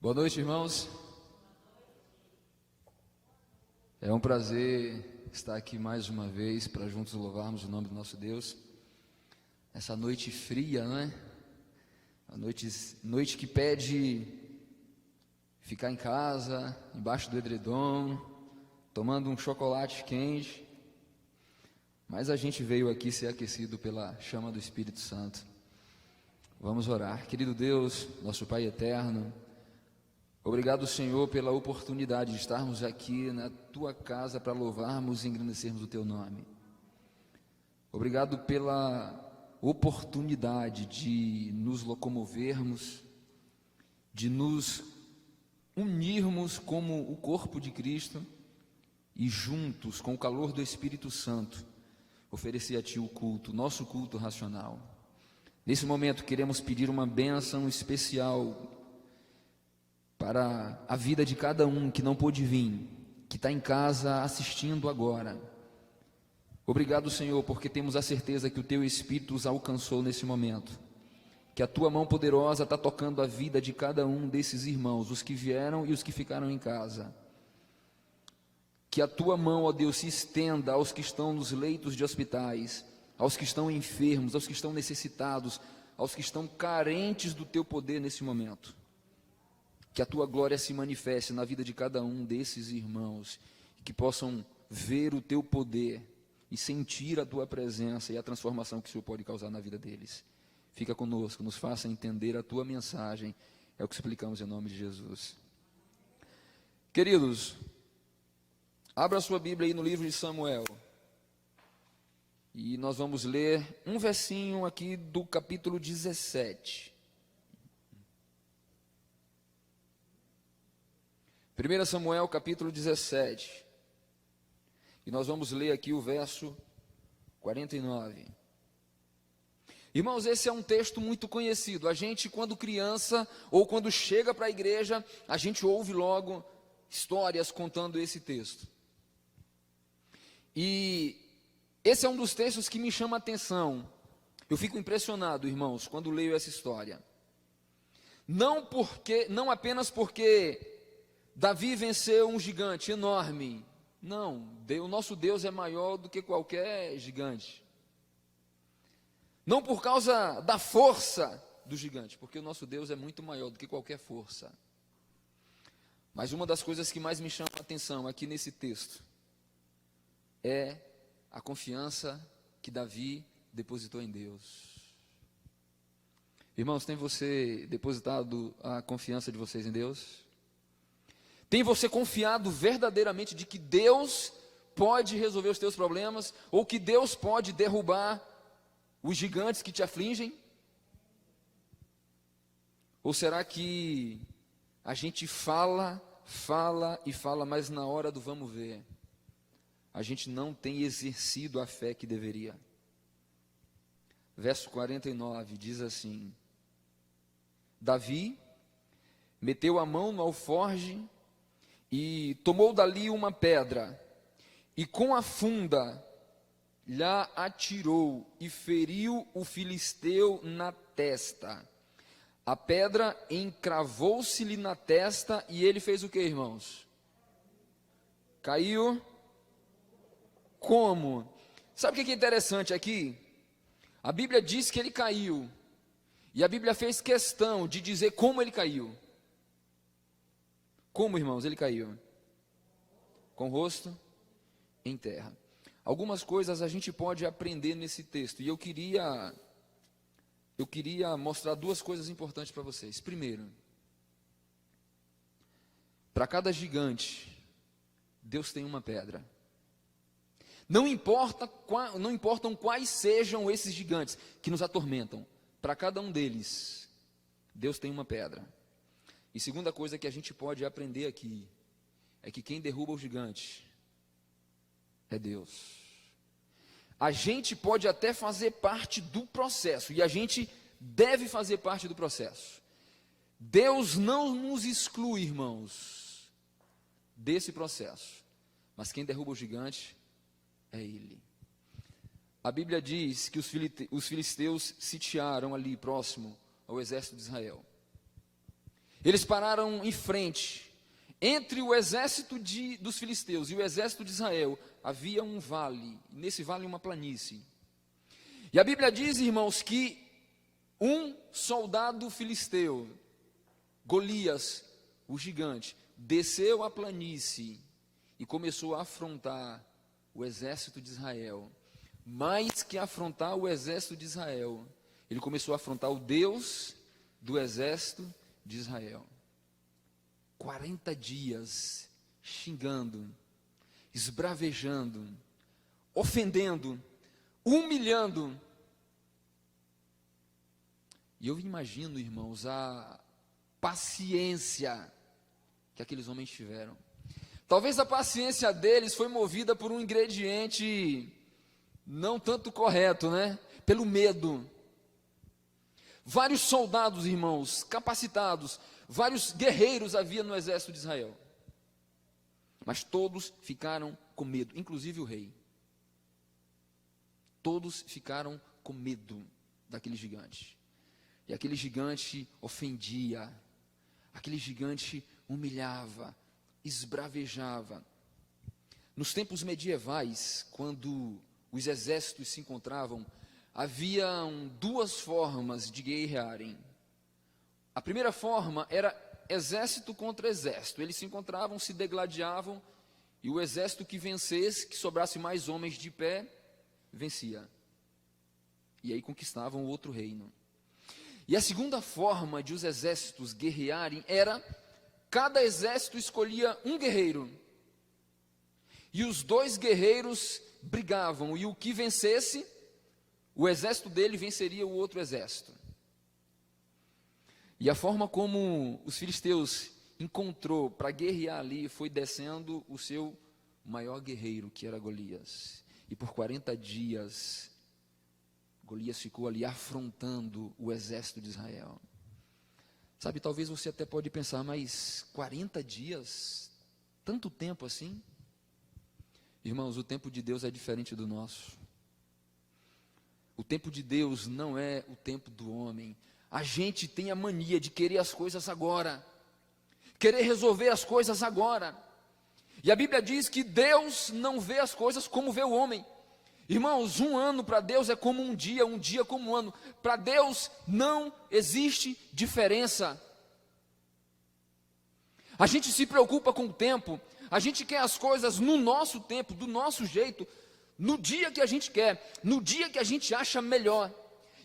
Boa noite, irmãos. É um prazer estar aqui mais uma vez para juntos louvarmos o nome do nosso Deus. Essa noite fria, não é? A noite que pede ficar em casa, embaixo do edredom, tomando um chocolate quente. Mas a gente veio aqui ser aquecido pela chama do Espírito Santo. Vamos orar. Querido Deus, nosso Pai eterno, obrigado, Senhor, pela oportunidade de estarmos aqui na Tua casa para louvarmos e engrandecermos o Teu nome. Obrigado pela oportunidade de nos locomovermos, de nos unirmos como o corpo de Cristo e juntos, com o calor do Espírito Santo, oferecer a Ti o culto, nosso culto racional. Nesse momento queremos pedir uma bênção especial para a vida de cada um que não pôde vir, que está em casa assistindo agora. Obrigado, Senhor, porque temos a certeza que o Teu Espírito os alcançou nesse momento, que a Tua mão poderosa está tocando a vida de cada um desses irmãos, os que vieram e os que ficaram em casa. Que a Tua mão, ó Deus, se estenda aos que estão nos leitos de hospitais, aos que estão enfermos, aos que estão necessitados, aos que estão carentes do Teu poder nesse momento. Que a Tua glória se manifeste na vida de cada um desses irmãos, que possam ver o Teu poder e sentir a Tua presença e a transformação que o Senhor pode causar na vida deles. Fica conosco, nos faça entender a Tua mensagem, é o que explicamos em nome de Jesus. Queridos, abra a sua Bíblia aí no livro de Samuel, e nós vamos ler um versinho aqui do capítulo 17. 1 Samuel capítulo 17, e nós vamos ler aqui o verso 49. Irmãos, esse é um texto muito conhecido. A gente, quando criança ou quando chega para a igreja, a gente ouve logo histórias contando esse texto. E esse é um dos textos que me chama a atenção. Eu fico impressionado, irmãos, quando leio essa história. Não apenas porque Davi venceu um gigante enorme. Não, o nosso Deus é maior do que qualquer gigante. Não por causa da força do gigante, porque o nosso Deus é muito maior do que qualquer força. Mas uma das coisas que mais me chama a atenção aqui nesse texto é a confiança que Davi depositou em Deus. Irmãos, tem você depositado a confiança de vocês em Deus? Tem você confiado verdadeiramente de que Deus pode resolver os teus problemas, ou que Deus pode derrubar os gigantes que te afligem? Ou será que a gente fala, mas na hora do vamos ver, a gente não tem exercido a fé que deveria? Verso 49 diz assim: Davi meteu a mão no alforje e tomou dali uma pedra, e com a funda lhe atirou e feriu o filisteu na testa. A pedra encravou-se-lhe na testa e ele fez o que, irmãos? Caiu. Como? Sabe o que é interessante aqui? A Bíblia diz que ele caiu, e a Bíblia fez questão de dizer como ele caiu. Como, irmãos, ele caiu? Com o rosto em terra. Algumas coisas a gente pode aprender nesse texto, e eu queria mostrar duas coisas importantes para vocês. Primeiro, para cada gigante, Deus tem uma pedra. Não importam quais sejam esses gigantes que nos atormentam, para cada um deles, Deus tem uma pedra. E segunda coisa que a gente pode aprender aqui, é que quem derruba o gigante é Deus. A gente pode até fazer parte do processo, e a gente deve fazer parte do processo. Deus não nos exclui, irmãos, desse processo, mas quem derruba o gigante é Ele. A Bíblia diz que os filisteus sitiaram ali próximo ao exército de Israel. Eles pararam em frente. Entre o exército dos filisteus e o exército de Israel, havia um vale, nesse vale uma planície. E a Bíblia diz, irmãos, que um soldado filisteu, Golias, o gigante, desceu a planície e começou a afrontar o exército de Israel. Mais que afrontar o exército de Israel, ele começou a afrontar o Deus do exército de Israel. 40 dias xingando, esbravejando, ofendendo, humilhando. E eu imagino, irmãos, a paciência que aqueles homens tiveram. Talvez a paciência deles foi movida por um ingrediente não tanto correto, né? Pelo medo. Vários soldados, irmãos, capacitados, vários guerreiros havia no exército de Israel. Mas todos ficaram com medo, inclusive o rei. Todos ficaram com medo daquele gigante. E aquele gigante ofendia, aquele gigante humilhava, esbravejava. Nos tempos medievais, quando os exércitos se encontravam, haviam duas formas de guerrearem. A primeira forma era exército contra exército. Eles se encontravam, se degladiavam, e o exército que vencesse, que sobrasse mais homens de pé, vencia. E aí conquistavam o outro reino. E a segunda forma de os exércitos guerrearem era, cada exército escolhia um guerreiro, e os dois guerreiros brigavam, e o que vencesse, o exército dele venceria o outro exército. E a forma como os filisteus encontrou para guerrear ali, foi descendo o seu maior guerreiro, que era Golias. E por 40 dias, Golias ficou ali afrontando o exército de Israel. Sabe, talvez você até pode pensar, mas 40 dias, tanto tempo assim? Irmãos, o tempo de Deus é diferente do nosso. O tempo de Deus não é o tempo do homem. A gente tem a mania de querer as coisas agora, querer resolver as coisas agora. E a Bíblia diz que Deus não vê as coisas como vê o homem. Irmãos, um ano para Deus é como um dia como um ano. Para Deus não existe diferença. A gente se preocupa com o tempo, a gente quer as coisas no nosso tempo, do nosso jeito, no dia que a gente quer, no dia que a gente acha melhor.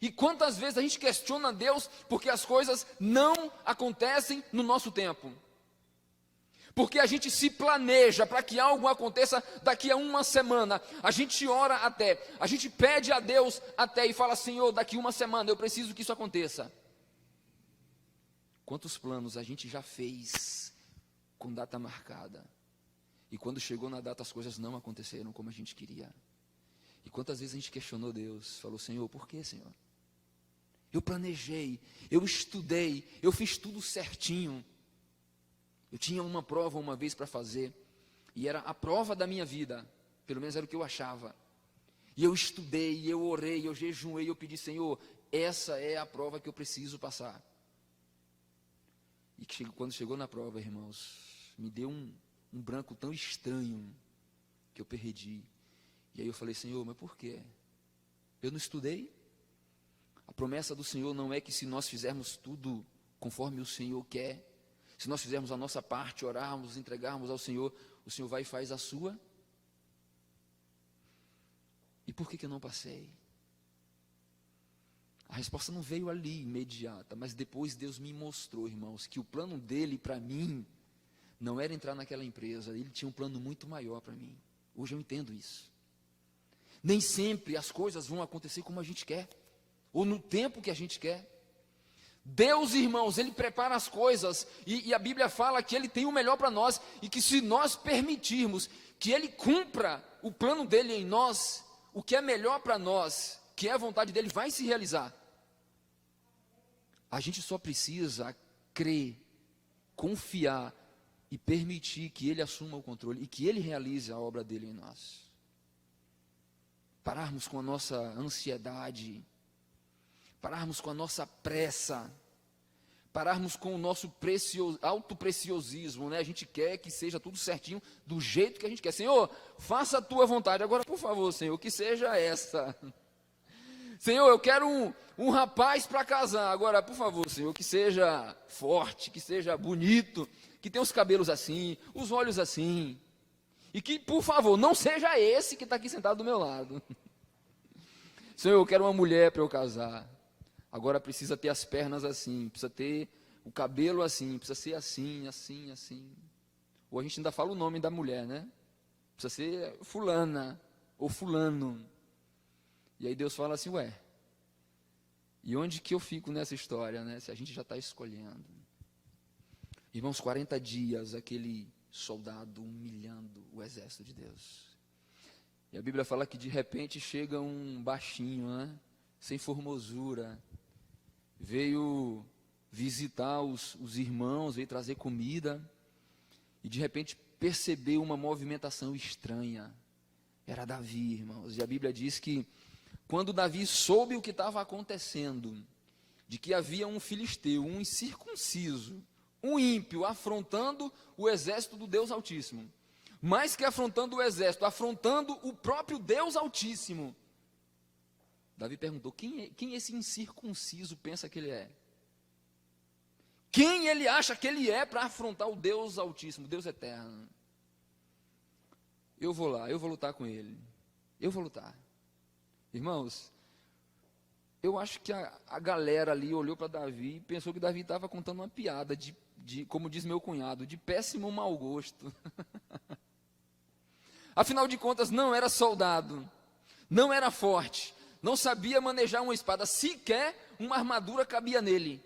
E quantas vezes a gente questiona Deus porque as coisas não acontecem no nosso tempo? Porque a gente se planeja para que algo aconteça daqui a uma semana, a gente ora até, a gente pede a Deus até e fala, Senhor, daqui uma semana eu preciso que isso aconteça. Quantos planos a gente já fez com data marcada, e quando chegou na data as coisas não aconteceram como a gente queria. E quantas vezes a gente questionou Deus, falou, Senhor, por que, Senhor? Eu planejei, eu estudei, eu fiz tudo certinho. Eu tinha uma prova uma vez para fazer, e era a prova da minha vida, pelo menos era o que eu achava. E eu estudei, eu orei, eu jejuei, eu pedi, Senhor, essa é a prova que eu preciso passar. E quando chegou na prova, irmãos, me deu um branco tão estranho, que eu perdi. E aí eu falei, Senhor, mas por quê? Eu não estudei? A promessa do Senhor não é que se nós fizermos tudo conforme o Senhor quer, se nós fizermos a nossa parte, orarmos, entregarmos ao Senhor, o Senhor vai e faz a sua? E por que eu não passei? A resposta não veio ali, imediata, mas depois Deus me mostrou, irmãos, que o plano dele para mim não era entrar naquela empresa, ele tinha um plano muito maior para mim. Hoje eu entendo isso. Nem sempre as coisas vão acontecer como a gente quer, ou no tempo que a gente quer. Deus, irmãos, Ele prepara as coisas, e a Bíblia fala que Ele tem o melhor para nós, e que se nós permitirmos que Ele cumpra o plano dEle em nós, o que é melhor para nós, que é a vontade dEle, vai se realizar. A gente só precisa crer, confiar e permitir que Ele assuma o controle, e que Ele realize a obra dEle em nós. Pararmos com a nossa ansiedade, pararmos com a nossa pressa, pararmos com o nosso autopreciosismo, né? A gente quer que seja tudo certinho, do jeito que a gente quer. Senhor, faça a tua vontade. Agora, por favor, Senhor, que seja essa. Senhor, eu quero um rapaz para casar. Agora, por favor, Senhor, que seja forte, que seja bonito, que tenha os cabelos assim, os olhos assim. E que, por favor, não seja esse que está aqui sentado do meu lado. Senhor, eu quero uma mulher para eu casar. Agora precisa ter as pernas assim, precisa ter o cabelo assim, precisa ser assim, assim, assim. Ou a gente ainda fala o nome da mulher, né? Precisa ser fulana ou fulano. E aí Deus fala assim, ué, e onde que eu fico nessa história, né? Se a gente já está escolhendo. Irmãos, 40 dias, aquele soldado humilhando o exército de Deus. E a Bíblia fala que de repente chega um baixinho, né? Sem formosura, veio visitar os irmãos, veio trazer comida, e de repente percebeu uma movimentação estranha. Era Davi, irmãos, e a Bíblia diz que quando Davi soube o que estava acontecendo, de que havia um filisteu, um incircunciso, um ímpio, afrontando o exército do Deus Altíssimo, mais que afrontando o exército, afrontando o próprio Deus Altíssimo, Davi perguntou, quem esse incircunciso pensa que ele é? Quem ele acha que ele é para afrontar o Deus Altíssimo, Deus Eterno? Eu vou lá, eu vou lutar com ele, eu vou lutar. Irmãos, eu acho que a galera ali olhou para Davi e pensou que Davi estava contando uma piada, como diz meu cunhado, de péssimo mau gosto. Afinal de contas, não era soldado, não era forte, não sabia manejar uma espada, sequer uma armadura cabia nele.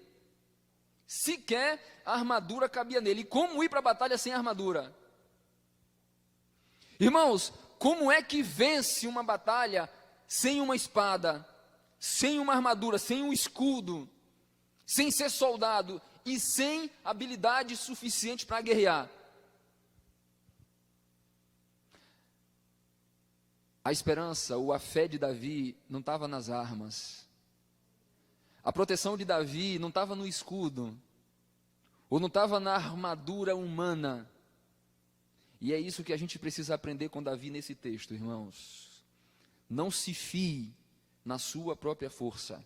Sequer a armadura cabia nele. E como ir para a batalha sem armadura? Irmãos, como é que vence uma batalha sem uma espada, sem uma armadura, sem um escudo, sem ser soldado e sem habilidade suficiente para guerrear? A esperança ou a fé de Davi não estava nas armas. A proteção de Davi não estava no escudo, ou não estava na armadura humana. E é isso que a gente precisa aprender com Davi nesse texto, irmãos. Não se fie na sua própria força.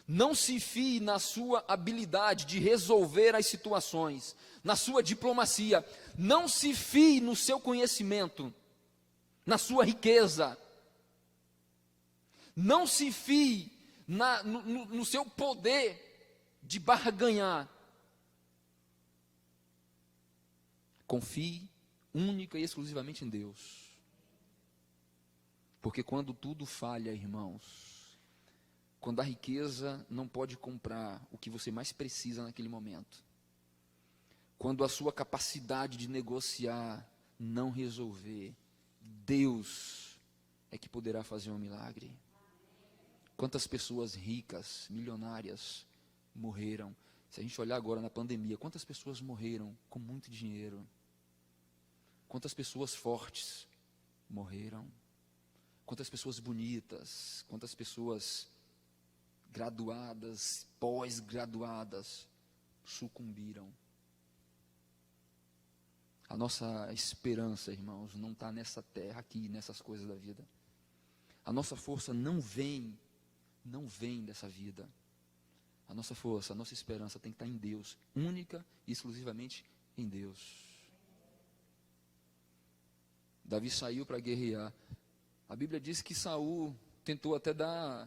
Não se fie na sua habilidade de resolver as situações, na sua diplomacia. Não se fie no seu conhecimento, na sua riqueza. Não se fie no seu poder de barganhar. Confie única e exclusivamente em Deus. Porque quando tudo falha, irmãos, quando a riqueza não pode comprar o que você mais precisa naquele momento, quando a sua capacidade de negociar não resolver, Deus é que poderá fazer um milagre. Quantas pessoas ricas, milionárias, morreram? Se a gente olhar agora na pandemia, quantas pessoas morreram com muito dinheiro? Quantas pessoas fortes morreram? Quantas pessoas bonitas, quantas pessoas graduadas, pós-graduadas, sucumbiram? A nossa esperança, irmãos, não está nessa terra aqui, nessas coisas da vida. A nossa força não vem dessa vida. A nossa força, a nossa esperança tem que estar em Deus, única e exclusivamente em Deus. Davi saiu para guerrear. A Bíblia diz que Saul tentou até dar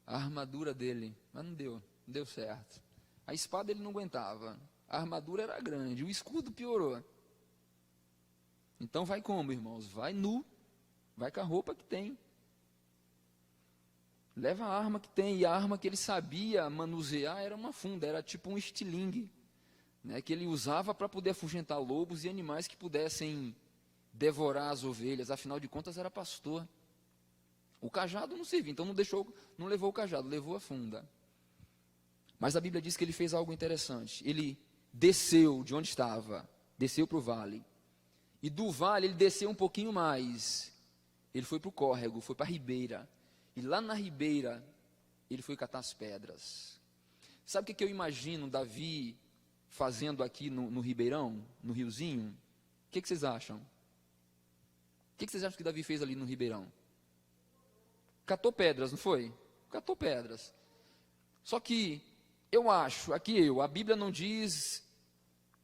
a armadura dele, mas não deu certo. A espada ele não aguentava, a armadura era grande, o escudo piorou. Então vai como, irmãos? Vai nu, vai com a roupa que tem. Leva a arma que tem, e a arma que ele sabia manusear era uma funda, era tipo um estilingue, né, que ele usava para poder afugentar lobos e animais que pudessem devorar as ovelhas, afinal de contas era pastor. O cajado não servia, então não levou o cajado, levou a funda. Mas a Bíblia diz que ele fez algo interessante. Ele desceu de onde estava, desceu para o vale, e do vale ele desceu um pouquinho mais, ele foi para o córrego, foi para a ribeira, e lá na ribeira ele foi catar as pedras. Sabe o que eu imagino Davi fazendo aqui no Ribeirão, no riozinho? O que vocês acham? O que vocês acham que Davi fez ali no Ribeirão? Catou pedras, não foi? Catou pedras. Só que eu acho, a Bíblia não diz,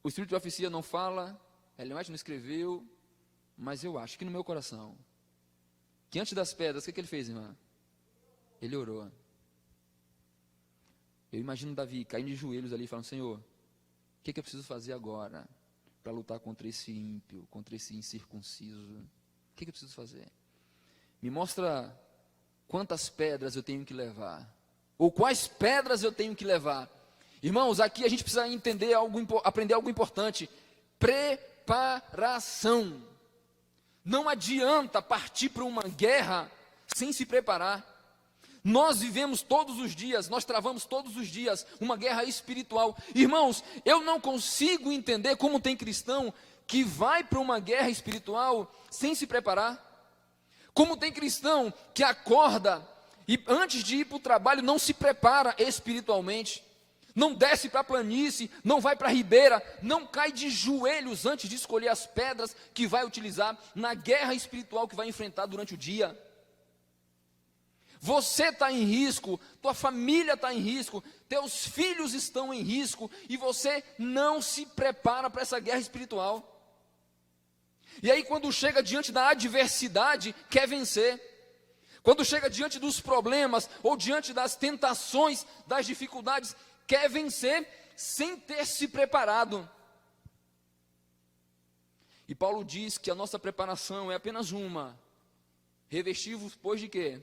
o Espírito de profecia não fala, Ellen White não escreveu, mas eu acho que no meu coração, que antes das pedras, o que ele fez, irmã? Ele orou. Eu imagino Davi caindo de joelhos ali, falando: Senhor, o que eu preciso fazer agora para lutar contra esse ímpio, contra esse incircunciso? O que eu preciso fazer? Me mostra quantas pedras eu tenho que levar, ou quais pedras eu tenho que levar. Irmãos, aqui a gente precisa entender aprender algo importante: preparação. Não adianta partir para uma guerra sem se preparar. Nós vivemos todos os dias, nós travamos todos os dias uma guerra espiritual. Irmãos, eu não consigo entender como tem cristão que vai para uma guerra espiritual sem se preparar. Como tem cristão que acorda e antes de ir para o trabalho não se prepara espiritualmente. Não desce para a planície, não vai para a ribeira, não cai de joelhos antes de escolher as pedras que vai utilizar na guerra espiritual que vai enfrentar durante o dia. Você está em risco, tua família está em risco, teus filhos estão em risco, e você não se prepara para essa guerra espiritual. E aí quando chega diante da adversidade, quer vencer. Quando chega diante dos problemas, ou diante das tentações, das dificuldades, quer vencer sem ter se preparado. E Paulo diz que a nossa preparação é apenas uma: revestivos, pois, de quê?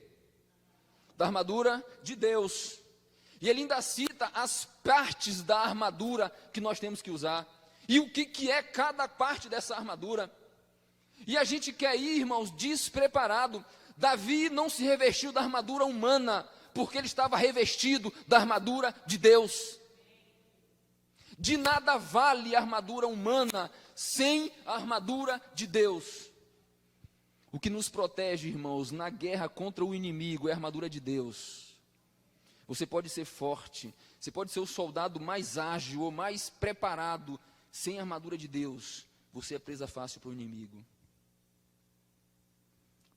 Da armadura de Deus. E ele ainda cita as partes da armadura que nós temos que usar, e o que é cada parte dessa armadura. E a gente quer ir, irmãos, despreparado. Davi não se revestiu da armadura humana, porque ele estava revestido da armadura de Deus. De nada vale a armadura humana sem a armadura de Deus. O que nos protege, irmãos, na guerra contra o inimigo é a armadura de Deus. Você pode ser forte, você pode ser o soldado mais ágil ou mais preparado, sem a armadura de Deus, você é presa fácil para o inimigo.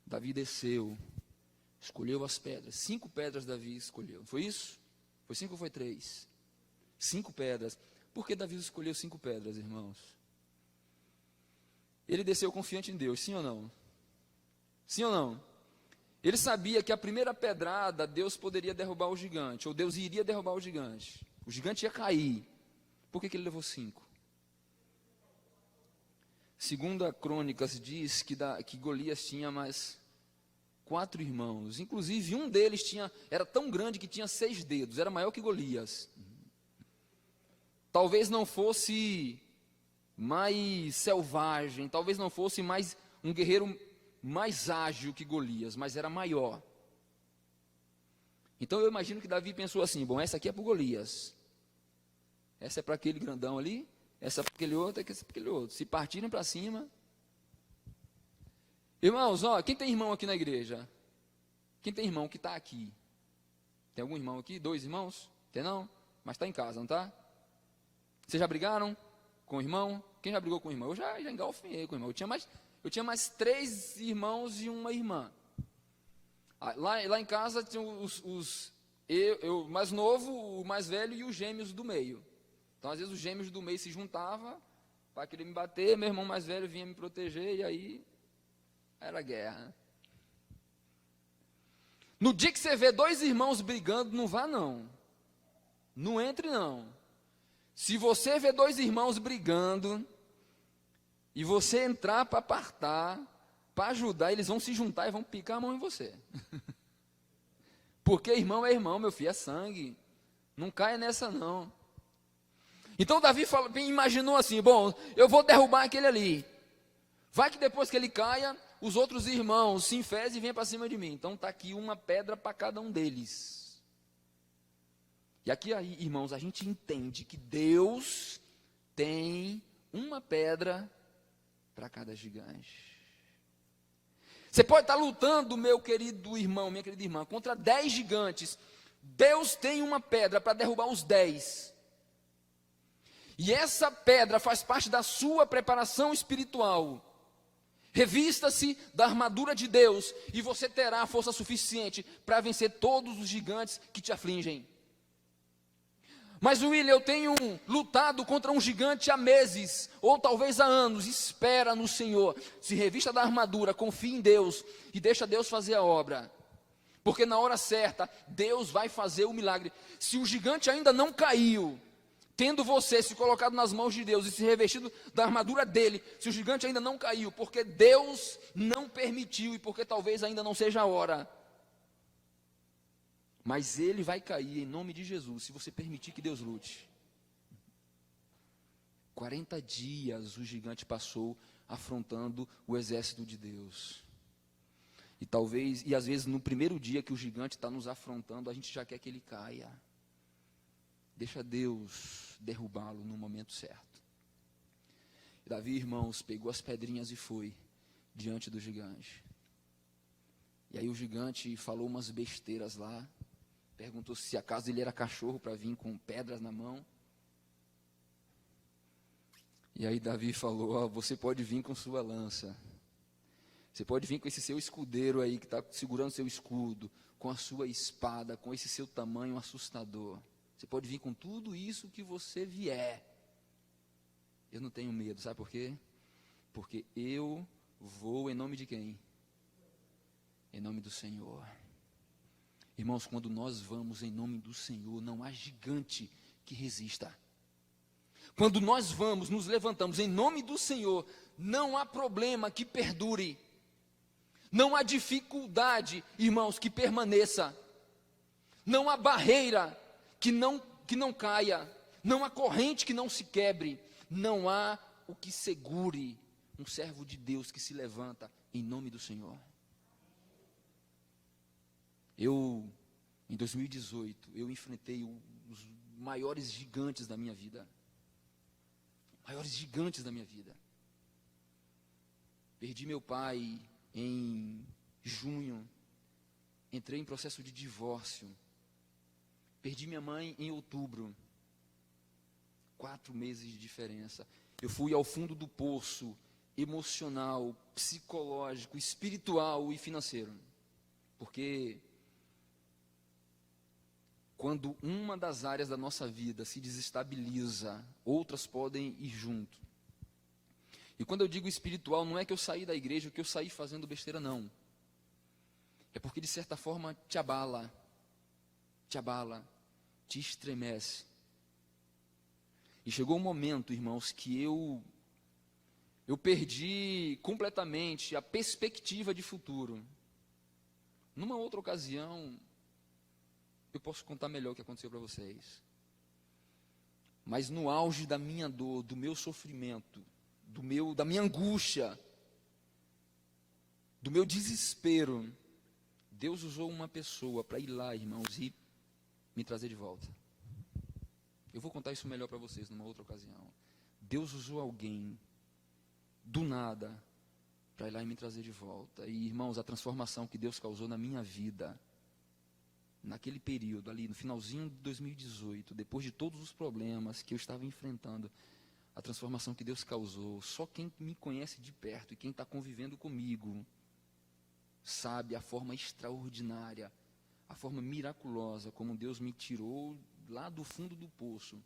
Davi desceu, escolheu as pedras, 5 pedras Davi escolheu, foi isso? Foi 5 ou foi 3? 5 pedras. Por que Davi escolheu 5 pedras, irmãos? Ele desceu confiante em Deus, sim ou não? Sim ou não? Ele sabia que a primeira pedrada, Deus poderia derrubar o gigante, ou Deus iria derrubar o gigante ia cair. Por que ele levou 5? Segunda Crônicas diz que Golias tinha mais 4 irmãos, inclusive um deles era tão grande que tinha 6 dedos, era maior que Golias. Talvez não fosse mais selvagem, talvez não fosse mais um guerreiro mais ágil que Golias, mas era maior. Então eu imagino que Davi pensou assim: bom, essa aqui é para o Golias, essa é para aquele grandão ali, essa é para aquele outro, essa é para aquele outro. Se partirem para cima. Irmãos, quem tem irmão aqui na igreja? Quem tem irmão que está aqui? Tem algum irmão aqui? 2 irmãos? Tem não? Mas está em casa, não está? Vocês já brigaram com o irmão? Quem já brigou com o irmão? Eu já engalfinhei com o irmão. Eu tinha mais 3 irmãos e uma irmã. Lá em casa tinha eu mais novo, o mais velho e os gêmeos do meio. Então, às vezes, os gêmeos do meio se juntavam para querer me bater, meu irmão mais velho vinha me proteger, e aí era guerra. No dia que você vê 2 irmãos brigando, não vá não. Não entre não. Se você vê 2 irmãos brigando, e você entrar para apartar, para ajudar, eles vão se juntar e vão picar a mão em você. Porque irmão é irmão, meu filho, é sangue. Não caia nessa não. Então Davi imaginou assim: bom, eu vou derrubar aquele ali. Vai que depois que ele caia, os outros irmãos se enfezem e venham para cima de mim. Então está aqui uma pedra para cada um deles. E aqui, irmãos, a gente entende que Deus tem uma pedra para cada gigante. Você pode estar lutando, meu querido irmão, minha querida irmã, contra 10 gigantes. Deus tem uma pedra para derrubar os 10. E essa pedra faz parte da sua preparação espiritual. Revista-se da armadura de Deus e você terá força suficiente para vencer todos os gigantes que te afligem. Mas, William, eu tenho lutado contra um gigante há meses, ou talvez há anos. Espera no Senhor, se revista da armadura, confie em Deus e deixa Deus fazer a obra. Porque na hora certa, Deus vai fazer o milagre. Se o gigante ainda não caiu, tendo você se colocado nas mãos de Deus e se revestido da armadura dele, se o gigante ainda não caiu, porque Deus não permitiu e porque talvez ainda não seja a hora, mas ele vai cair em nome de Jesus, se você permitir que Deus lute. 40 dias o gigante passou afrontando o exército de Deus. E às vezes no primeiro dia que o gigante está nos afrontando, a gente já quer que ele caia. Deixa Deus derrubá-lo no momento certo. E Davi, irmãos, pegou as pedrinhas e foi diante do gigante. E aí o gigante falou umas besteiras lá. Perguntou se acaso ele era cachorro para vir com pedras na mão. E aí Davi falou, você pode vir com sua lança. Você pode vir com esse seu escudeiro aí que está segurando seu escudo, com a sua espada, com esse seu tamanho assustador. Você pode vir com tudo isso que você vier. Eu não tenho medo, sabe por quê? Porque eu vou em nome de quem? Em nome do Senhor. Irmãos, quando nós vamos em nome do Senhor, não há gigante que resista. Quando nós vamos, nos levantamos em nome do Senhor, não há problema que perdure. Não há dificuldade, irmãos, que permaneça. Não há barreira que não caia, não há corrente que não se quebre, não há o que segure um servo de Deus que se levanta em nome do Senhor. Em 2018, eu enfrentei os maiores gigantes da minha vida. Maiores gigantes da minha vida. Perdi meu pai em junho, entrei em processo de divórcio. Perdi minha mãe em outubro. 4 meses de diferença. Eu fui ao fundo do poço emocional, psicológico, espiritual e financeiro. Porque quando uma das áreas da nossa vida se desestabiliza, outras podem ir junto. E quando eu digo espiritual, não é que eu saí da igreja, que eu saí fazendo besteira, não. É porque de certa forma te abala, te estremece. E chegou um momento, irmãos, que eu perdi completamente a perspectiva de futuro. Numa outra ocasião, eu posso contar melhor o que aconteceu para vocês. Mas no auge da minha dor, do meu sofrimento, da minha angústia, do meu desespero, Deus usou uma pessoa para ir lá, irmãos, e me trazer de volta. Eu vou contar isso melhor para vocês numa outra ocasião. Deus usou alguém, do nada, para ir lá e me trazer de volta. E, irmãos, a transformação que Deus causou na minha vida, naquele período ali, no finalzinho de 2018, depois de todos os problemas que eu estava enfrentando, a transformação que Deus causou, só quem me conhece de perto e quem está convivendo comigo, sabe a forma extraordinária, a forma miraculosa como Deus me tirou lá do fundo do poço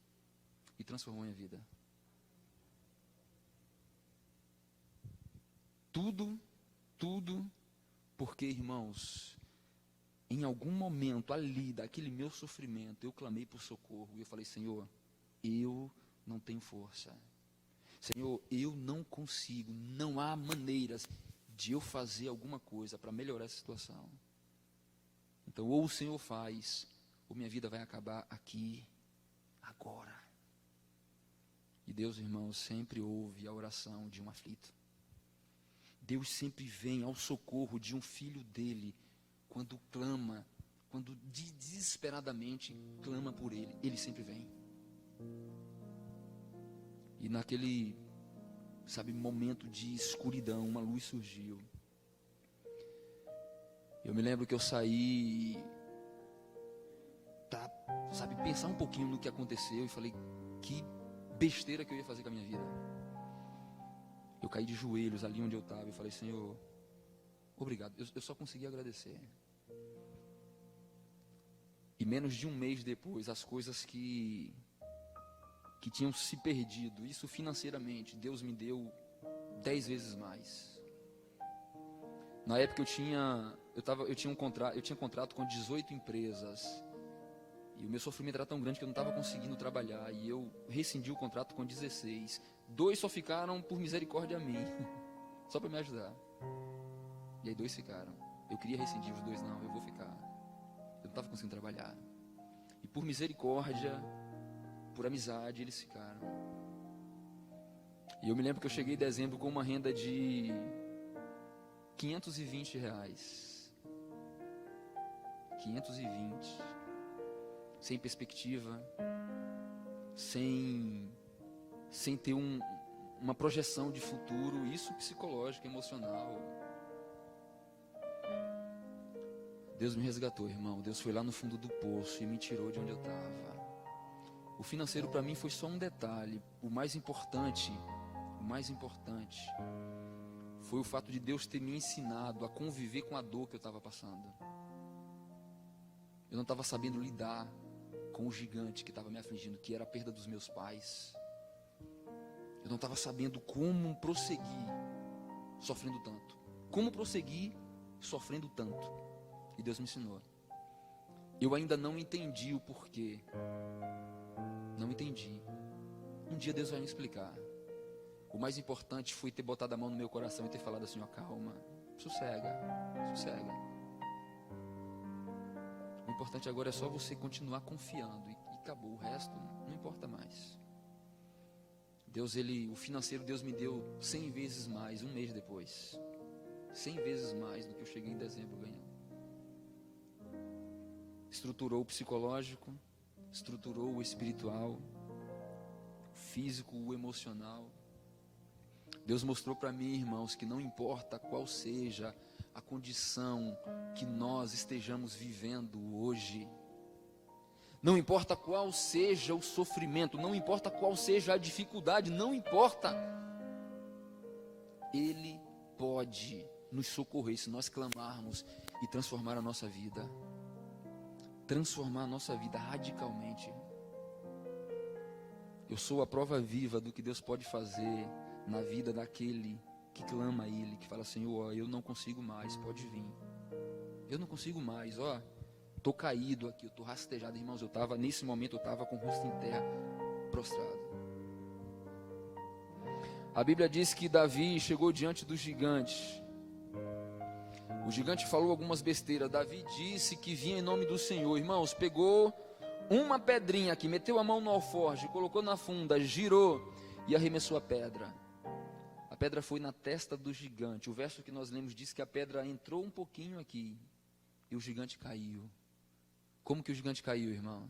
e transformou minha vida. Tudo porque, irmãos, em algum momento ali, daquele meu sofrimento, eu clamei por socorro e eu falei, Senhor, eu não tenho força. Senhor, eu não consigo, não há maneiras de eu fazer alguma coisa para melhorar essa situação. Então, ou o Senhor faz, ou minha vida vai acabar aqui, agora. E Deus, irmãos, sempre ouve a oração de um aflito. Deus sempre vem ao socorro de um filho dele, quando clama, quando desesperadamente clama por ele, ele sempre vem. E naquele, momento de escuridão, uma luz surgiu. Eu me lembro que eu saí para, sabe, pensar um pouquinho no que aconteceu e falei, que besteira que eu ia fazer com a minha vida. Eu caí de joelhos ali onde eu estava e falei, Senhor, obrigado. Eu só consegui agradecer. E menos de um mês depois, as coisas que tinham se perdido, isso financeiramente, Deus me deu 10 vezes mais. Na época eu tinha contrato com 18 empresas. E o meu sofrimento era tão grande que eu não estava conseguindo trabalhar. E eu rescindi o contrato com 16. 2 só ficaram por misericórdia a mim. Só para me ajudar. E aí 2 ficaram. Eu queria rescindir os 2, não, eu vou ficar. Eu não estava conseguindo trabalhar. E por misericórdia, por amizade, eles ficaram. E eu me lembro que eu cheguei em dezembro com uma renda de R$520. 520. Sem perspectiva, sem ter uma projeção de futuro, isso psicológico, emocional. Deus me resgatou, irmão. Deus foi lá no fundo do poço e me tirou de onde eu estava. O financeiro para mim foi só um detalhe. O mais importante foi o fato de Deus ter me ensinado a conviver com a dor que eu estava passando. Eu não estava sabendo lidar com o gigante que estava me afligindo, que era a perda dos meus pais. Eu não estava sabendo como prosseguir sofrendo tanto. Como prosseguir sofrendo tanto. E Deus me ensinou. Eu ainda não entendi o porquê. Não entendi. Um dia Deus vai me explicar. O mais importante foi ter botado a mão no meu coração e ter falado assim, ó, calma, sossega. O importante agora é só você continuar confiando e acabou, o resto não importa mais. Deus, o financeiro Deus me deu 100 vezes mais, um mês depois. 100 vezes mais do que eu cheguei em dezembro ganhando. Estruturou o psicológico, estruturou o espiritual, o físico, o emocional. Deus mostrou para mim, irmãos, que não importa qual seja a condição que nós estejamos vivendo hoje, não importa qual seja o sofrimento, não importa qual seja a dificuldade, não importa, Ele pode nos socorrer se nós clamarmos e transformar a nossa vida radicalmente. Eu sou a prova viva do que Deus pode fazer na vida daquele que clama a Ele, que fala, Senhor, eu não consigo mais, pode vir. Eu não consigo mais, estou caído aqui, eu estou rastejado. Irmãos, nesse momento eu estava com o rosto em terra, prostrado. A Bíblia diz que Davi chegou diante do gigante. O gigante falou algumas besteiras. Davi disse que vinha em nome do Senhor. Irmãos, pegou uma pedrinha aqui, meteu a mão no alforje, colocou na funda, girou e arremessou a pedra. A pedra foi na testa do gigante. O verso que nós lemos diz que a pedra entrou um pouquinho aqui e o gigante caiu. Como que o gigante caiu, irmão?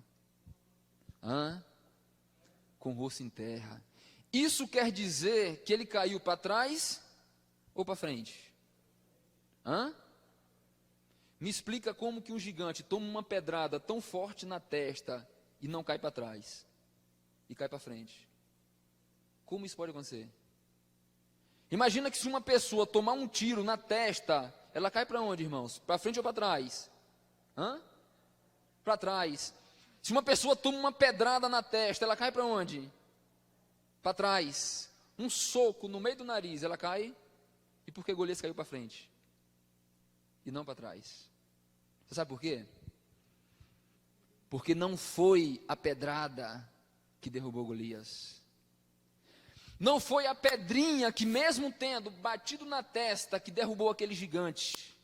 Com o rosto em terra. Isso quer dizer que ele caiu para trás ou para frente? Me explica como que um gigante toma uma pedrada tão forte na testa e não cai para trás, e cai para frente. Como isso pode acontecer? Imagina que se uma pessoa tomar um tiro na testa, ela cai para onde, irmãos? Para frente ou para trás? Para trás. Se uma pessoa toma uma pedrada na testa, ela cai para onde? Para trás. Um soco no meio do nariz, ela cai. E por que Golias caiu para frente? E não para trás? Você sabe por quê? Porque não foi a pedrada que derrubou Golias. Não foi a pedrinha que, mesmo tendo batido na testa, que derrubou aquele gigante.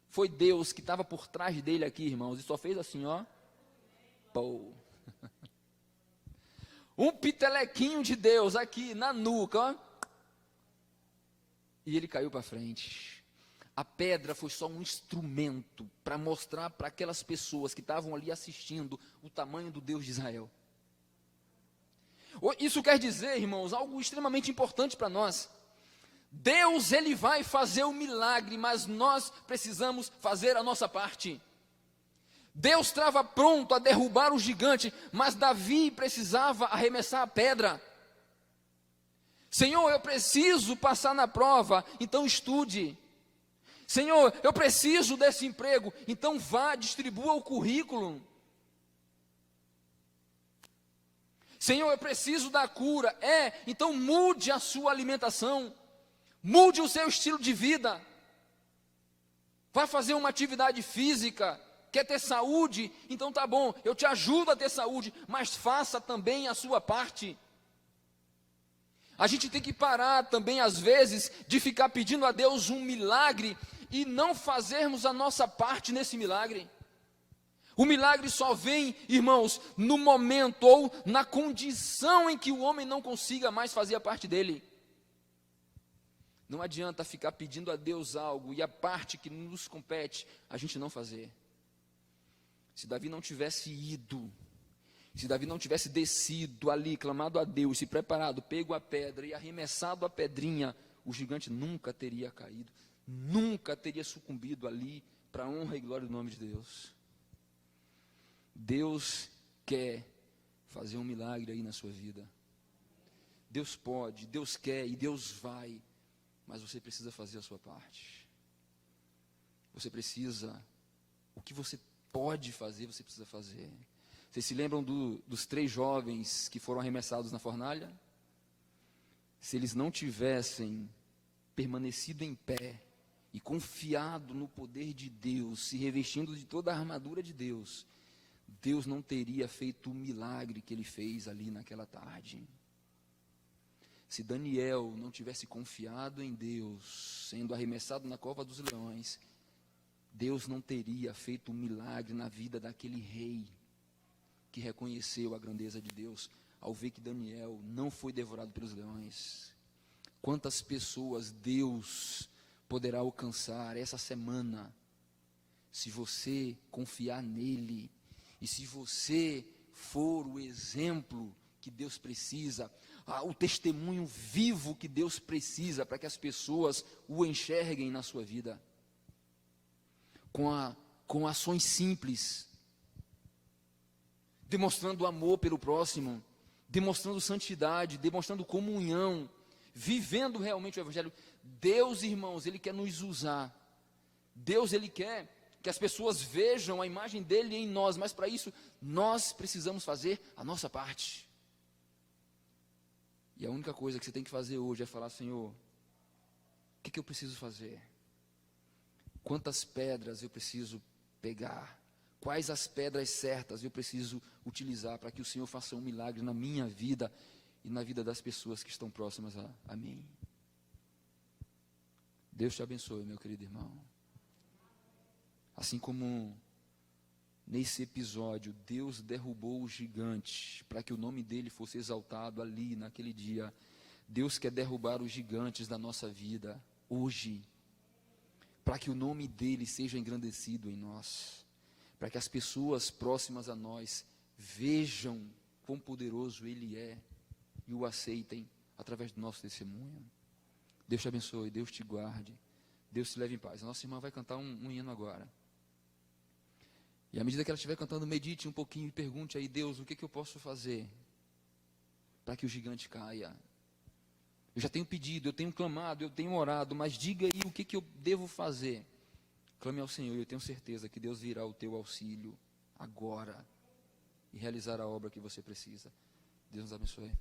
Foi Deus que estava por trás dele aqui, irmãos, e só fez assim, Pô. Um pitelequinho de Deus aqui na nuca, E ele caiu para frente. A pedra foi só um instrumento para mostrar para aquelas pessoas que estavam ali assistindo o tamanho do Deus de Israel. Isso quer dizer, irmãos, algo extremamente importante para nós. Deus, Ele vai fazer o milagre, mas nós precisamos fazer a nossa parte. Deus estava pronto a derrubar o gigante, mas Davi precisava arremessar a pedra. Senhor, eu preciso passar na prova, então estude. Senhor, eu preciso desse emprego, então vá, distribua o currículo. Senhor, eu preciso da cura, então mude a sua alimentação, mude o seu estilo de vida. Vá fazer uma atividade física, quer ter saúde? Então tá bom, eu te ajudo a ter saúde, mas faça também a sua parte. A gente tem que parar também, às vezes, de ficar pedindo a Deus um milagre e não fazermos a nossa parte nesse milagre. O milagre só vem, irmãos, no momento ou na condição em que o homem não consiga mais fazer a parte dele. Não adianta ficar pedindo a Deus algo e a parte que nos compete, a gente não fazer. Se Davi não tivesse ido, se Davi não tivesse descido ali, clamado a Deus, se preparado, pego a pedra e arremessado a pedrinha, o gigante nunca teria caído, nunca teria sucumbido ali, para a honra e glória do nome de Deus. Deus quer fazer um milagre aí na sua vida. Deus pode, Deus quer e Deus vai, mas você precisa fazer a sua parte. Você precisa, o que você pode fazer, você precisa fazer. Vocês se lembram dos 3 jovens que foram arremessados na fornalha? Se eles não tivessem permanecido em pé e confiado no poder de Deus, se revestindo de toda a armadura de Deus, Deus não teria feito o milagre que ele fez ali naquela tarde. Se Daniel não tivesse confiado em Deus, sendo arremessado na cova dos leões, Deus não teria feito um milagre na vida daquele rei que reconheceu a grandeza de Deus ao ver que Daniel não foi devorado pelos leões. Quantas pessoas Deus poderá alcançar essa semana, se você confiar nele, e se você for o exemplo que Deus precisa, o testemunho vivo que Deus precisa para que as pessoas o enxerguem na sua vida, com ações simples, demonstrando amor pelo próximo, demonstrando santidade, demonstrando comunhão, vivendo realmente o Evangelho. Deus, irmãos, Ele quer nos usar. Deus, Ele quer que as pessoas vejam a imagem dEle em nós, mas para isso, nós precisamos fazer a nossa parte. E a única coisa que você tem que fazer hoje é falar: Senhor, o que eu preciso fazer? Quantas pedras eu preciso pegar? Quais as pedras certas eu preciso utilizar para que o Senhor faça um milagre na minha vida e na vida das pessoas que estão próximas a mim? Deus te abençoe, meu querido irmão. Assim como nesse episódio Deus derrubou o gigante para que o nome dele fosse exaltado ali naquele dia, Deus quer derrubar os gigantes da nossa vida hoje, para que o nome dele seja engrandecido em nós, para que as pessoas próximas a nós vejam quão poderoso ele é e o aceitem através do nosso testemunho. Deus te abençoe, Deus te guarde, Deus te leve em paz. A nossa irmã vai cantar um hino agora. E à medida que ela estiver cantando, medite um pouquinho e pergunte aí: Deus, o que eu posso fazer para que o gigante caia? Eu já tenho pedido, eu tenho clamado, eu tenho orado, mas diga aí o que eu devo fazer. Clame ao Senhor, e eu tenho certeza que Deus virá ao teu auxílio agora e realizar a obra que você precisa. Deus nos abençoe.